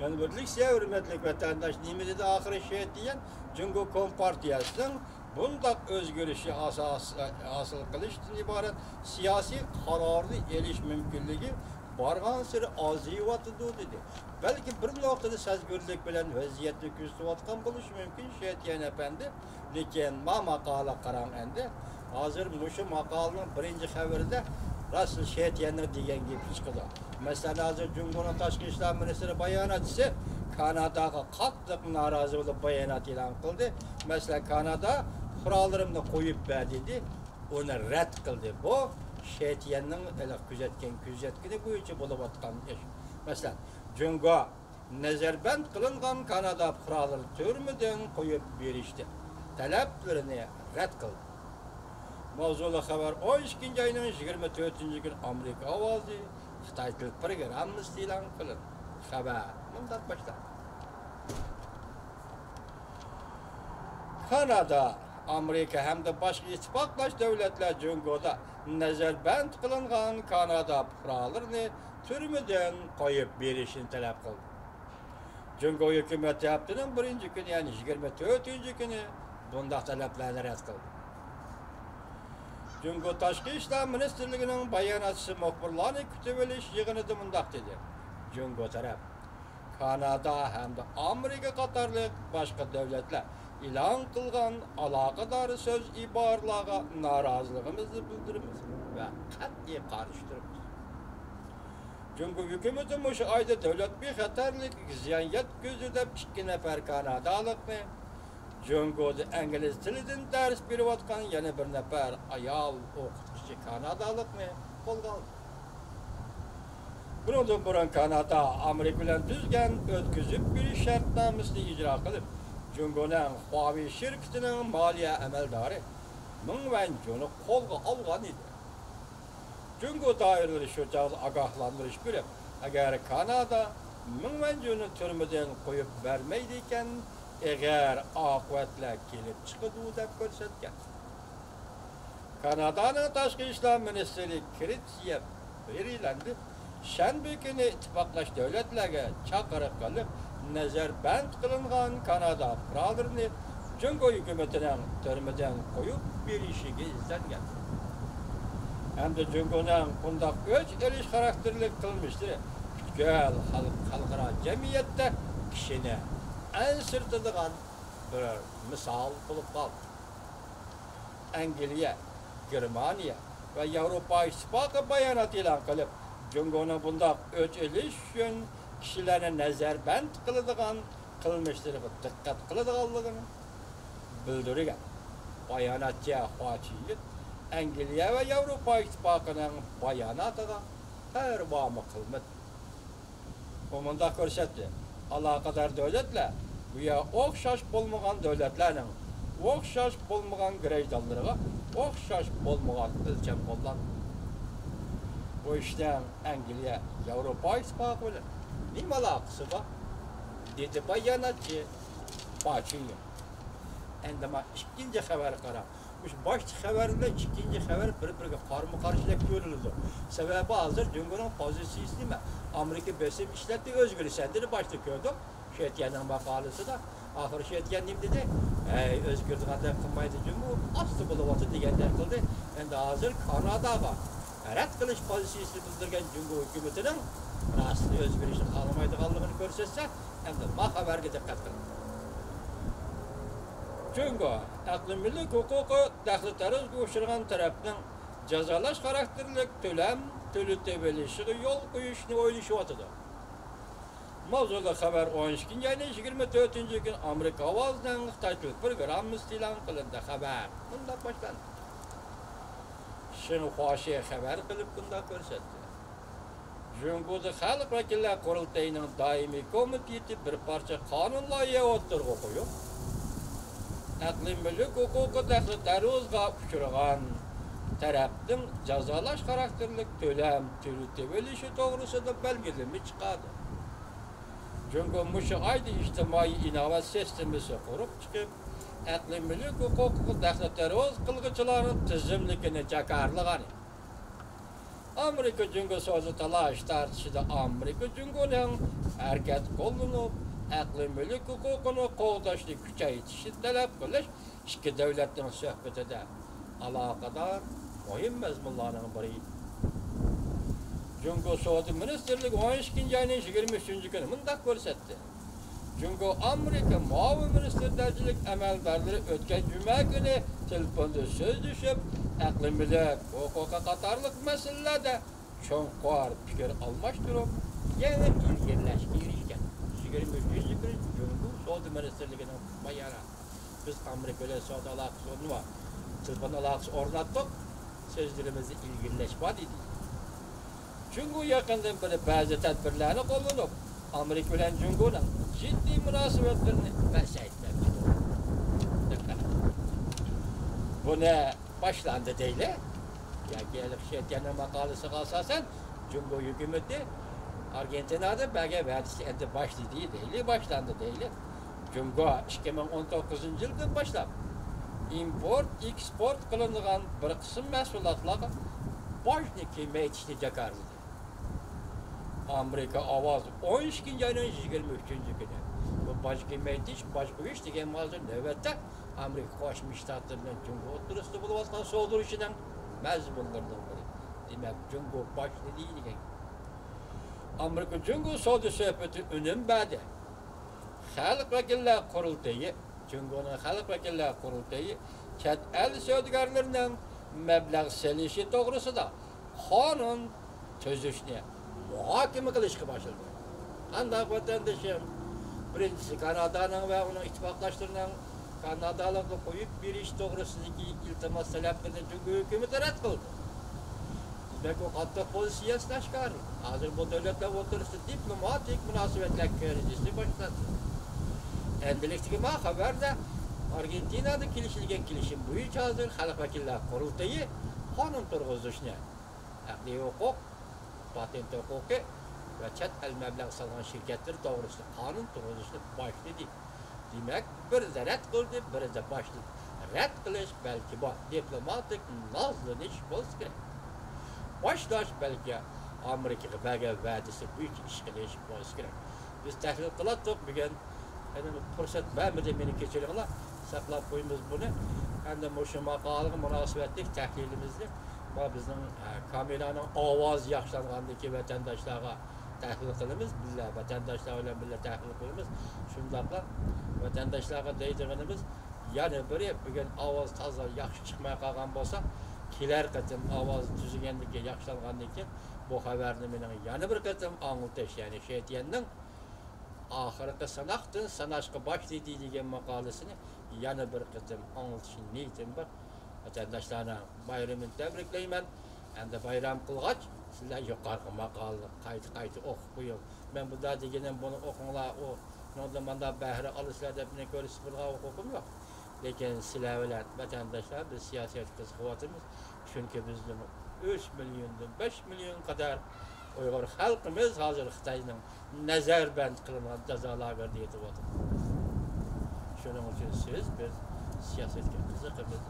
Yani birlikse hürmetlik vatandaş nimeti de ahire şey diyen Cumhur Kompartiyası'nın bundak özgürlüşü asıl kılıştan ibaret siyasi kararlı eliş mümkünlüğü bargan sırı aziyvatıdı dedi. Belki bir noktada sezgürlük bilen vaziyette küstüvatkan buluş mümkün Şehtiyen Efendi. Lekin ma makala karan endi. Hazır muşu makalının birinci haberinde Rasıl Şehtiyen'e diyen gibi çıkıdı. Mesela hazır Cumhur'un Taşkı İşler Ministri bayanatçısı Kanada'ya katlık narazı olup bayanat ilan kıldı. Mesela Kanada kurallarımda koyup ver dedi. Onu red kıldı. Bu Şehtiyen'in küzetkini bu için bulup atkan iş. Mesela Cumhur'a nezarband kılıngan Kanada kuralları türmeden koyup verişti. Taleplerini red kıldı. Mavzulu haber 12. ayının 24. gün Amerika avazı Xitay Til programması ilan kılın. Haber bundan başlar. Kanada, Amerika hem de başka ittifaqlaş devletler Cumhur'da nezarband kılıngan Kanada kurallarını türmeden koyup verişini talep kıldı. Cumhur hükümeti haftanın birinci günü yani 24. günü bunda taleplerini red kıldı. Cumhur Taşkı İşler Ministerliğinin bayanatçısı muhbirlarını kütübeliş yığınıdı mındak dedi. Cumhur taraf, Kanada hem de Amerika katarlık başka devletler ilan kılgan alakadar söz ibarlarına narazılığımızı bildirimiz ve kat'i karıştırımız. Cumhur hükümeti muşu ayda devlet bir hatarlık ziyaniyet gözüde 2 nefer Kanadalıkını Cumhur'da İngiliz tilinden ders verivatkan yana bir nefer ayal okutuşu Kanadalıkını kolga aldı. Bundan buran Kanada Amerika bilen düzgen ötküzüp bir şartnamasını icra kılıp Cumhur'un Huawei şirketinin maliye emeldarı Ming Wanzhou'nu kolga algan idi. Cumhur dairleri şu çağda agahlandırış bilip eğer Kanada Ming Wanzhou'nu türmeden koyup vermeydiyken eğer akıbetle gelip çıkıdığı da görsetken. Kanada'nın Taşkı İşler Ministeri Kritiye verilendi. Şenbe günü ittifaqlaş devletlerge çakırıp kalıp nezarband kılıngan Kanada kurallarını Cumhur hükümetinin türmeden koyup bir işi izlengen. Hem de Cumhur'un bundak öz eliş karakterlik kılmıştır. Göl halkara cemiyette kişine en sırtıdığan bir misal bulup kaldı. Angliya, Germaniya ve Avrupa İttifakı bayanat ilan kılıp Cumhur'un bundak öz eliş yön kişilerine nezarband kılıdığan kılmıştır. Dikkat kılıdığanlığını bildirgen. Bayanatçıya huaçiyet Angliya ve Avrupa İttifakı'nın bayanatına her bağımı kılmet. Omunda görsetti. Alakadar devletler güya okşaş bulmagan devletlerinin okşaş bulmagan grejdanlarına okşaş bulmagan ilçem bollan. Bu işten Angliya, Avrupa İttifakı bilen nima alakası var? Dedi bayanatçı Paçinyo. Endama ikinci haber kara. Başta haberinde ikinci haber bir karma karşılık görülüyor. Sebebi hazır Cumhur'un pozisyonu değil mi? Amerika besim işletti özgürlüğü başta gördüm. Şehtiyen'in makalesi da ahır Şehtiyen dedi? Özgürlük adı kılmaydı Cumhur aslı bulavatı diyenler kıldı. Şimdi hazır Kanada'ga red kılıç pozisyonu bildirgen Cumhur hükümetinin aslı özgürlüğü alamaydı kaldığını görsetse hem de haberge dikkat kılın. Çünkü aklimlilik hukuku daxlı uçurgan tarafının cezalaş karakterlik tölem, tölütebelişi yol koyuşunu oyluşu atıdı. Mavzuda haber 12. ayının 24. gün Amerika avazından Xitay Til programması ilan kılındı haber. Bunda başlandı. Şimdi hoşe haber kılıp bunda görsetti. Cumhurda Halk Vekiller Kurultayı'nın daimi komiteti bir parça kanun layığı oturgu koyup aklimlilik hukuku daxlı terörizmga uçurgan tarafın cezalaş karakterlik tölem, tölütebelişi doğrusunda belgelemi çıkardı. Çünkü muşu aydı içtimai inovat sistemisi kurup çıkıp aklimlilik hukuku daxlı teröriz kılgıçıların tizimlikini çakarlıgan. Amerika Cungo sözü talaş tartışıda Amerika Cungo'nun hareket kolunu, aklı mülk hukukunu qoğdaşlı küçeytişi talep kılış, iki devletin söhbetinde alakadar mühim mezmunlarının biri. Cungo Sözü Ministerliği 12. ayının 23. günü mındak görsetti. Cungo Amerika Muavin Ministerlercilik əməldarları ötken cuma günü telefonda söz düşüp, aklı mülk hukuka katarlık meselelerde çoğunqar fikir almıştırıp, yeni ilgirleştirilgen. 23. günü Cungo Sözü Ministerliği'nin bayanı. Biz Amerika ile Sözü alakası onu var. Telefon alakası ornattık, sözlerimizi ilgirleşmedi. Cungo yakından böyle bazı tedbirlerini kullanıp, Amerika ile Cungo'nun ciddi münasebetlerini mesah etmektir. Bu ne başlandı değil. Ya gelip şeytanın makalesi kalsasan, Cungo hükümeti Argentina'da belge verdisi elde başladı değil, başlandı değil. Cungo 2019 yıldan başlap import, export kılınılan bir kısım mesulatlarga başını kemeytişini jakardı. Amerika avaz 12. ayının 23. günü. Bu baş kemeytiş, baş uyuş degen mazur növbette Amerika Qoşmuş Ştatlarının Cungo oturusunda bulup atkan soğuduruşundan mezmunlardan biri. Demek Cungo başlı değil degen. Amerika Cungo soğudu söhbeti önüm badi. Halk Vekiller Kurultayı, Cungo'nun Halk Vekiller Kurultayı, chet el söğüdgarlarının meblağ selişi doğrusu da kanun tözüşüne muhakeme kılışkı başladı. Ancak vatandaşım, birincisi Kanada'nın ve onun ittifaklaştırılan Kanadalıkla koyup bir iş doğrusundaki iltimas taleplerini Cungo hükümeti red kıldı. Demek o hatta polisiyasına çıkardı. Hazır bu devletle oturuşu diplomatik münasebetler görücüsü başladı. Endilikteki haberde Argentina'da kilişilgen kilişim bu üç hazır Halk Vekiller Kurultayı kanun turguzuşuna akli hukuk, patent hukuku ve chet el meblağ salan şirketler doğrusunda kanun turguzuşuna başladı. Demek bir de red kıldı, bir de başladı. Red kılış belki bu diplomatik nazlanış olsun gerek. Başlaş belki Amerika'ya belge vadisi büyük iş kılış olsun gerek. Biz tahlil kılattık bugün fırsat vermedi beni keçilikler saklap koyumuz bunu. Hem de şu makalı münasebetlik tahlilimizde ve bizim kameranın avaz yaşlanğandaki vatandaşlara tahlil kılımız, bizler vatandaşlarla birlikte tahlil koyumuz. Şundakla vatandaşlara deydiğimiz yani böyle bugün avaz taza yaxşı çıkmaya kalkan bolsa kiler kıtım avaz düzgünlükle yaşlanğandaki bu haberini benim yani bir kıtım anıltış yani şey diyenin ahirette sanaktın, sanaşka başladı degen makalesini yana bir kıtım anıltışın niyetim var. Vatandaşlarına bayramını tebrikleymen. Hem de bayram kılgaç, sizler yukarı makalı, kaydı okuyup bu yıl. Ben bu da degenen bunu okunla, o ne zamanda behre alışlar da bine görüş bulga hukukum yok. Lekin sizler bilen vatandaşlar, biz siyaset kızgıvatımız. Çünkü bizim 3 milyondan 5 milyon kadar Uyghur halkımız hazır Xitay'nın nezarband kılınan cezalarla diyeti var. Şunun için siz bir siyasetke kızıqımız